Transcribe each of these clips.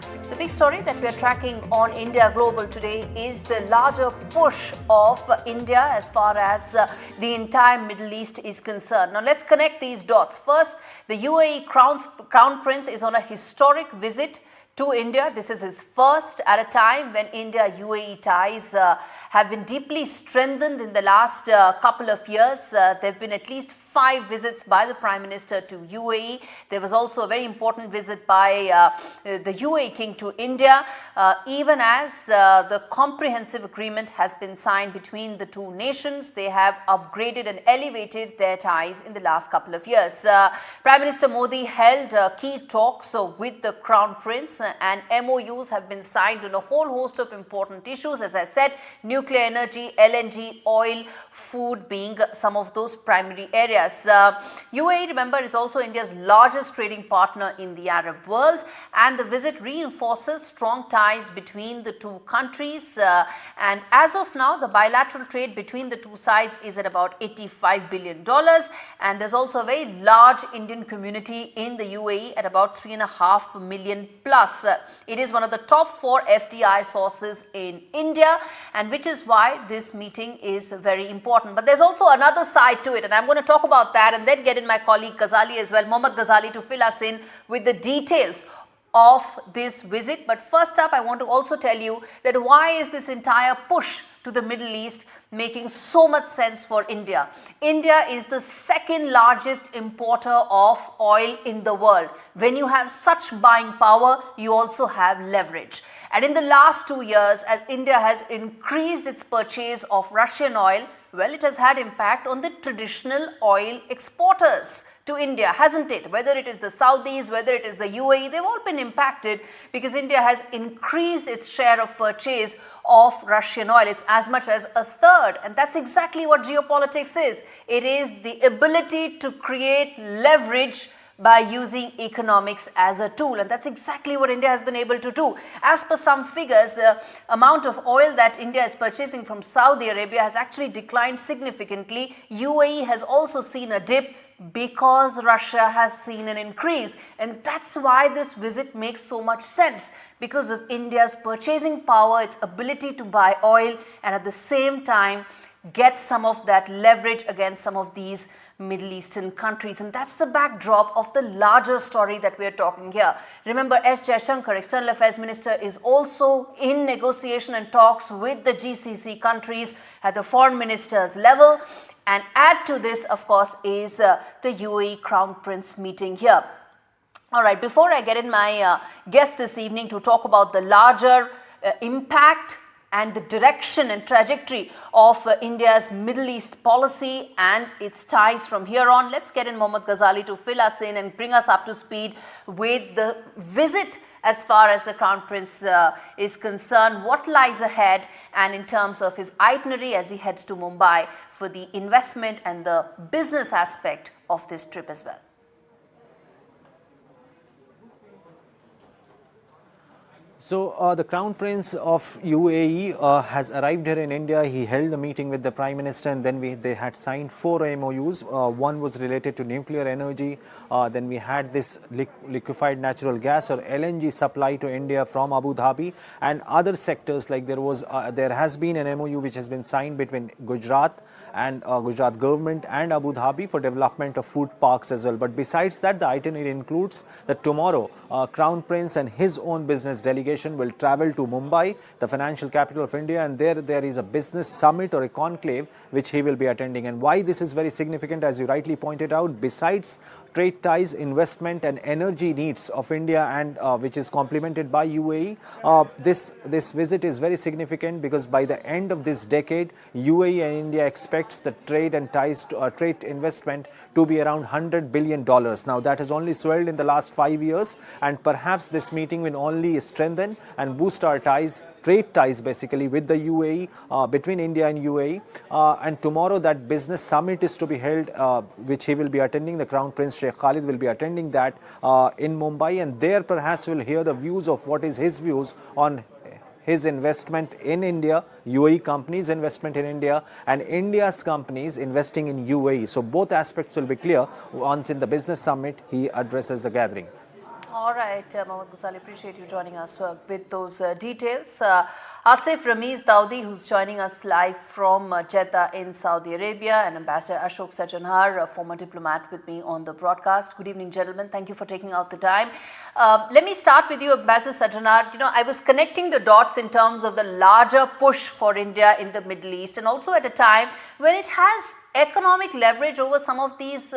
The big story that we are tracking on India Global today is the larger push of India as far as the entire Middle East is concerned. Now let's connect these dots. First, the UAE Crown Prince is on a historic visit to India. This is his first at a time when India-UAE ties have been deeply strengthened in the last couple of years. There have been at least 5 visits by the Prime Minister to UAE. There was also a very important visit by the UAE King to India, even as the comprehensive agreement has been signed between the two nations. They have upgraded and elevated their ties in the last couple of years. Prime Minister Modi held key talks with the Crown Prince, and MOUs have been signed on a whole host of important issues. As I said, nuclear energy, LNG, oil, food being some of those primary areas. UAE, remember, is also India's largest trading partner in the Arab world, and the visit reinforces strong ties between the two countries. And as of now, the bilateral trade between the two sides is at about $85 billion, and there's also a very large Indian community in the UAE at about 3.5 million plus. It is one of the top 4 FDI sources in India, and which is why this meeting is very important. But there's also another side to it, and I'm going to talk about that and then get in my colleague Ghazali as well, Mohamed Ghazali, to fill us in with the details of this visit. But first up, I want to also tell you that why is this entire push to the Middle East making so much sense for India. India is the second largest importer of oil in the world. When you have such buying power, you also have leverage. And in the last 2 years, as India has increased its purchase of Russian oil, well, it has had impact on the traditional oil exporters to India, hasn't it? Whether it is the Saudis, whether it is the UAE, they've all been impacted because India has increased its share of purchase of Russian oil. It's as much as a third, and that's exactly what geopolitics is. It is the ability to create leverage by using economics as a tool, and that's exactly what India has been able to do. As per some figures, the amount of oil that India is purchasing from Saudi Arabia has actually declined significantly. UAE has also seen a dip because Russia has seen an increase, and that's why this visit makes so much sense, because of India's purchasing power, its ability to buy oil, and at the same time get some of that leverage against some of these Middle Eastern countries. And that's the backdrop of the larger story that we are talking here. Remember, S. Jaishankar, External Affairs Minister, is also in negotiation and talks with the GCC countries at the foreign ministers level. And add to this, of course, is the UAE Crown Prince meeting here. All right, before I get in my guest this evening to talk about the larger impact and the direction and trajectory of India's Middle East policy and its ties from here on, let's get in Mohamed Ghazali to fill us in and bring us up to speed with the visit as far as the Crown Prince is concerned, what lies ahead, and in terms of his itinerary as he heads to Mumbai for the investment and the business aspect of this trip as well. So the Crown Prince of UAE has arrived here in India. He held a meeting with the Prime Minister, and then they had signed 4 MOUs. One was related to nuclear energy. Then we had this liquefied natural gas or LNG supply to India from Abu Dhabi, and other sectors, like there has been an MOU which has been signed between Gujarat and Gujarat government and Abu Dhabi for development of food parks as well. But besides that, the itinerary includes that tomorrow Crown Prince and his own business delegation will travel to Mumbai, the financial capital of India, and there is a business summit or a conclave which he will be attending. And why this is very significant, as you rightly pointed out, besides trade ties, investment and energy needs of India, and which is complemented by UAE, this visit is very significant because by the end of this decade, UAE and India expects the trade and ties to trade investment to be around $100 billion. Now that has only swelled in the last 5 years, and perhaps this meeting will only strengthen and boost our ties, trade ties basically, with the UAE, between India and UAE. And tomorrow that business summit is to be held, which he will be attending. The Crown Prince Sheikh Khaled will be attending that in Mumbai, and there perhaps we'll hear the views of what is his views on his investment in India, UAE companies' investment in India, and India's companies investing in UAE. So both aspects will be clear once in the business summit he addresses the gathering. All right, Mohamed Ghazali, appreciate you joining us with those details. Asif Rameez Daudi, who's joining us live from Jeddah in Saudi Arabia, and Ambassador Ashok Sajjanhar, a former diplomat, with me on the broadcast. Good evening, gentlemen. Thank you for taking out the time. Let me start with you, Ambassador Sajjanhar. You know, I was connecting the dots in terms of the larger push for India in the Middle East, and also at a time when it has economic leverage over some of these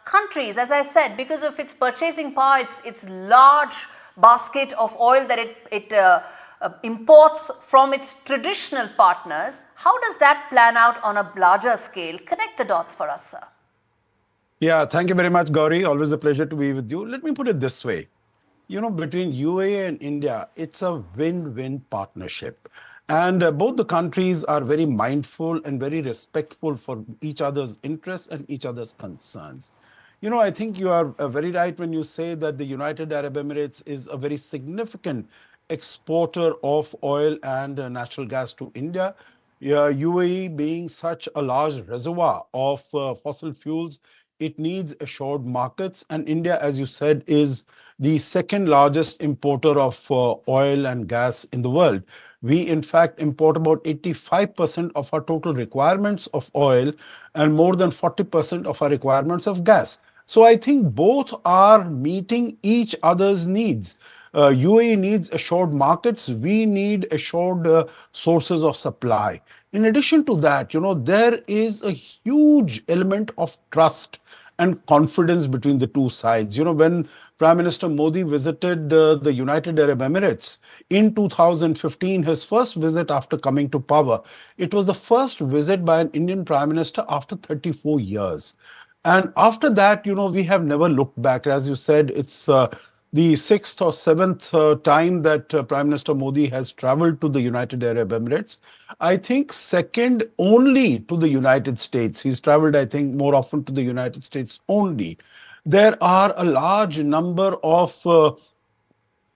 countries, as I said, because of its purchasing power, its large basket of oil that it imports from its traditional partners. How does that plan out on a larger scale? Connect the dots for us, sir. Yeah, thank you very much, Gaurie. Always a pleasure to be with you. Let me put it this way. You know, between UAE and India, it's a win-win partnership. And both the countries are very mindful and very respectful for each other's interests and each other's concerns. You know, I think you are very right when you say that the United Arab Emirates is a very significant exporter of oil and natural gas to India. UAE being such a large reservoir of fossil fuels, it needs assured markets. And India, as you said, is the second largest importer of oil and gas in the world. We, in fact, import about 85% of our total requirements of oil and more than 40% of our requirements of gas. So I think both are meeting each other's needs. UAE needs assured markets. We need assured sources of supply. In addition to that, you know, there is a huge element of trust and confidence between the two sides. You know, when Prime Minister Modi visited the United Arab Emirates in 2015, his first visit after coming to power, it was the first visit by an Indian Prime Minister after 34 years. And after that, you know, we have never looked back. As you said, it's the sixth or seventh time that Prime Minister Modi has traveled to the United Arab Emirates. I think second only to the United States. He's traveled, I think, more often to the United States only. There are a large number of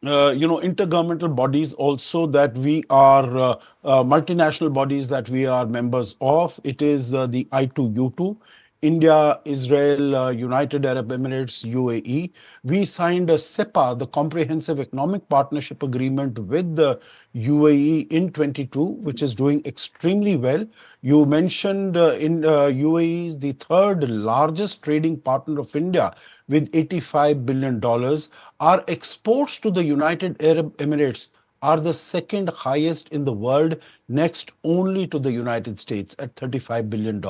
intergovernmental bodies also that we are, multinational bodies that we are members of. It is the I2U2. India, Israel, United Arab Emirates, UAE. We signed a SEPA, the Comprehensive Economic Partnership Agreement with the UAE in 22, which is doing extremely well. You mentioned UAE is the third largest trading partner of India with $85 billion. Our exports to the United Arab Emirates are the second highest in the world, next only to the United States at $35 billion.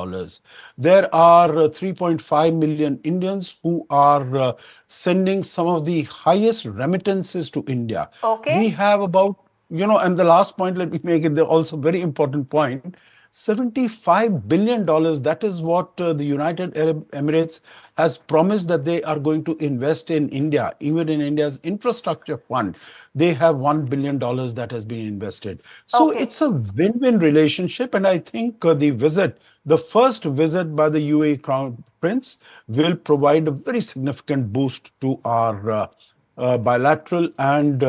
There are 3.5 million Indians who are sending some of the highest remittances to India. Okay. We have about, you know, and the last point, let me make it also very important point, $75 billion. That is what the United Arab Emirates has promised that they are going to invest in India. Even in India's infrastructure fund, they have $1 billion that has been invested. So it's a win-win relationship. And I think the first visit by the UAE Crown Prince will provide a very significant boost to our bilateral and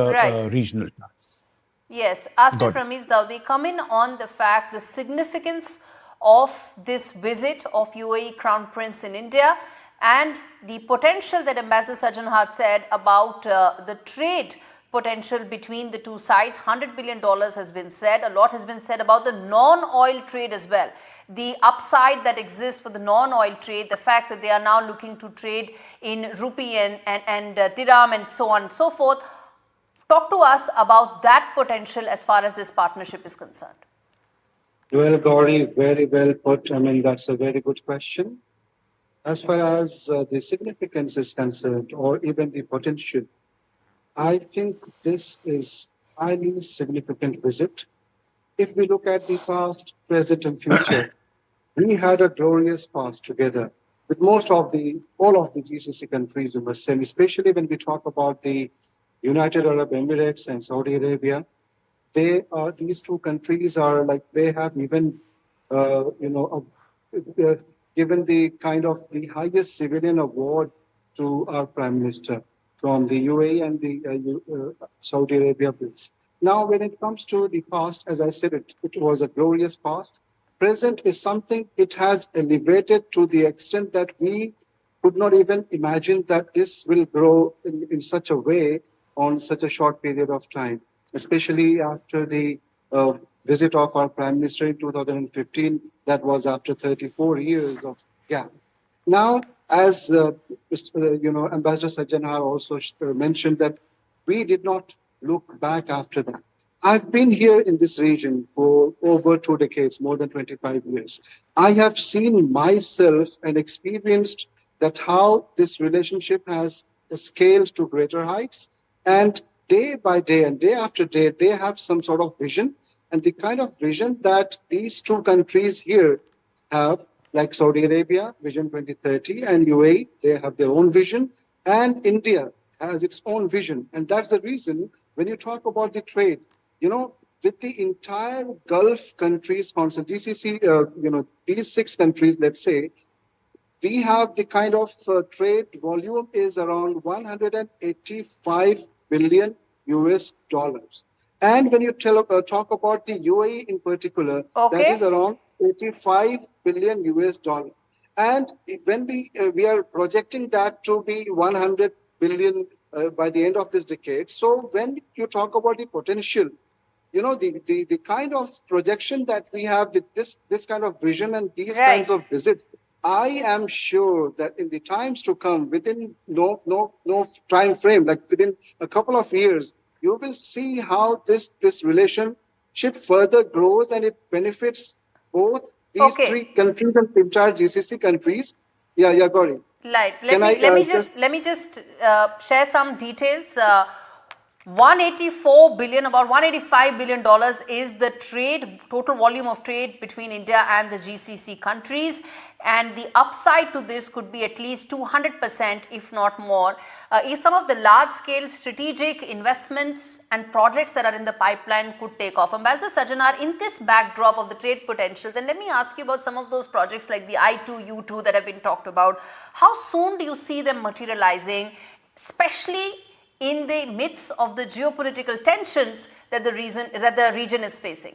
regional ties. Yes, Asif Rameez Daudi, come in on the fact, the significance of this visit of UAE Crown Prince in India and the potential that Ambassador Sajjanhar said about the trade potential between the two sides. $100 billion has been said. A lot has been said about the non-oil trade as well. The upside that exists for the non-oil trade, the fact that they are now looking to trade in rupee and dirham and so on and so forth. Talk to us about that potential as far as this partnership is concerned. Well, Gaurie, very well put. I mean, that's a very good question. As far as the significance is concerned, or even the potential, I think this is a highly significant visit. If we look at the past, present, and future, we had a glorious past together with all of the GCC countries, we must say, especially when we talk about the United Arab Emirates and Saudi Arabia. These two countries are like, they have even, given the kind of the highest civilian award to our Prime Minister from the UAE and the Saudi Arabia. Now, when it comes to the past, as I said, it was a glorious past. Present is something it has elevated to the extent that we could not even imagine that this will grow in such a way on such a short period of time, especially after the visit of our Prime Minister in 2015. That was after 34 years of gap. Now, as Ambassador Sajjanhar also mentioned that we did not look back after that. I've been here in this region for over 2 decades, more than 25 years. I have seen myself and experienced that how this relationship has scaled to greater heights. And day by day and day after day, they have some sort of vision. And the kind of vision that these two countries here have, like Saudi Arabia, Vision 2030, and UAE, they have their own vision. And India has its own vision. And that's the reason when you talk about the trade, with the entire Gulf countries, Council, GCC, these 6 countries, let's say, we have the kind of trade volume is around 185 billion US dollars. And when you talk about the UAE in particular, that is around 85 billion US dollars. And when we are projecting that to be 100 billion by the end of this decade. So when you talk about the potential, the kind of projection that we have with this kind of vision and these kinds of visits, I am sure that in the times to come, within no time frame, like within a couple of years, you will see how this relationship further grows and it benefits both these 3 countries and entire GCC countries. Yeah, Gaurie. Right. Let me just share some details. 184 billion, about 185 billion dollars is the total volume of trade between India and the GCC countries, and the upside to this could be at least 200%, if not more, if some of the large-scale strategic investments and projects that are in the pipeline could take off. Ambassador Sajjanhar, in this backdrop of the trade potential, then let me ask you about some of those projects like the I2U2 that have been talked about. How soon do you see them materializing, especially in the midst of the geopolitical tensions that the region is facing?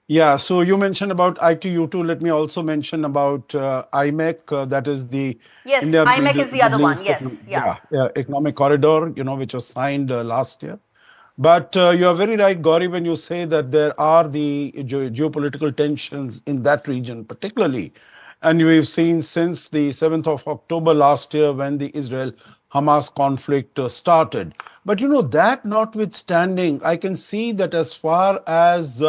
Yeah, so you mentioned about I2U2. Let me also mention about IMEC, that is the India IMEC is the other one. Yes, economic corridor, which was signed last year. But you are very right, Gaurie, when you say that there are the geopolitical tensions in that region, particularly. And we've seen since the 7th of October last year when the Israel-Hamas conflict started. But that notwithstanding, I can see that as far as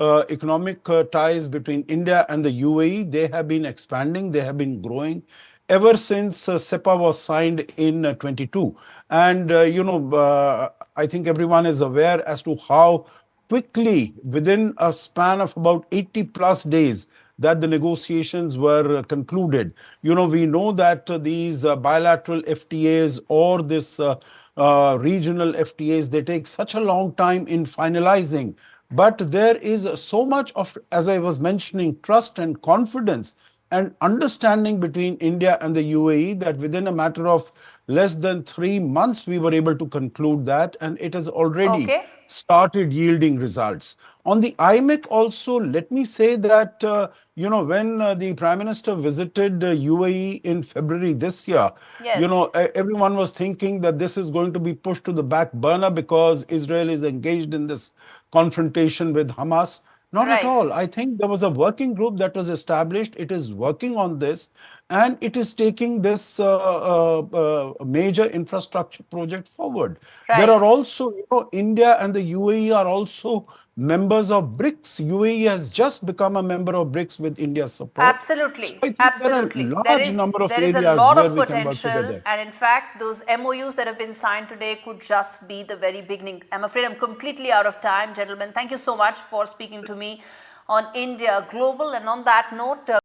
economic ties between India and the UAE, they have been expanding, they have been growing ever since SEPA was signed in 22. And, I think everyone is aware as to how quickly, within a span of about 80 plus days, that the negotiations were concluded. We know that these bilateral FTAs or this regional FTAs, they take such a long time in finalizing. But there is so much of, as I was mentioning, trust and confidence and understanding between India and the UAE that within a matter of less than 3 months, we were able to conclude that, and it has already started yielding results. On the IMEC also, let me say that, when the Prime Minister visited UAE in February this year, everyone was thinking that this is going to be pushed to the back burner because Israel is engaged in this confrontation with Hamas. Not at all. I think there was a working group that was established. It is working on this, and it is taking this major infrastructure project forward. There are also, India and the UAE are also members of BRICS. UAE has just become a member of BRICS with India's support. Absolutely. There is a lot of potential, and in fact, those MOUs that have been signed today could just be the very beginning. I'm afraid I'm completely out of time, gentlemen. Thank you so much for speaking to me on India Global. And on that note,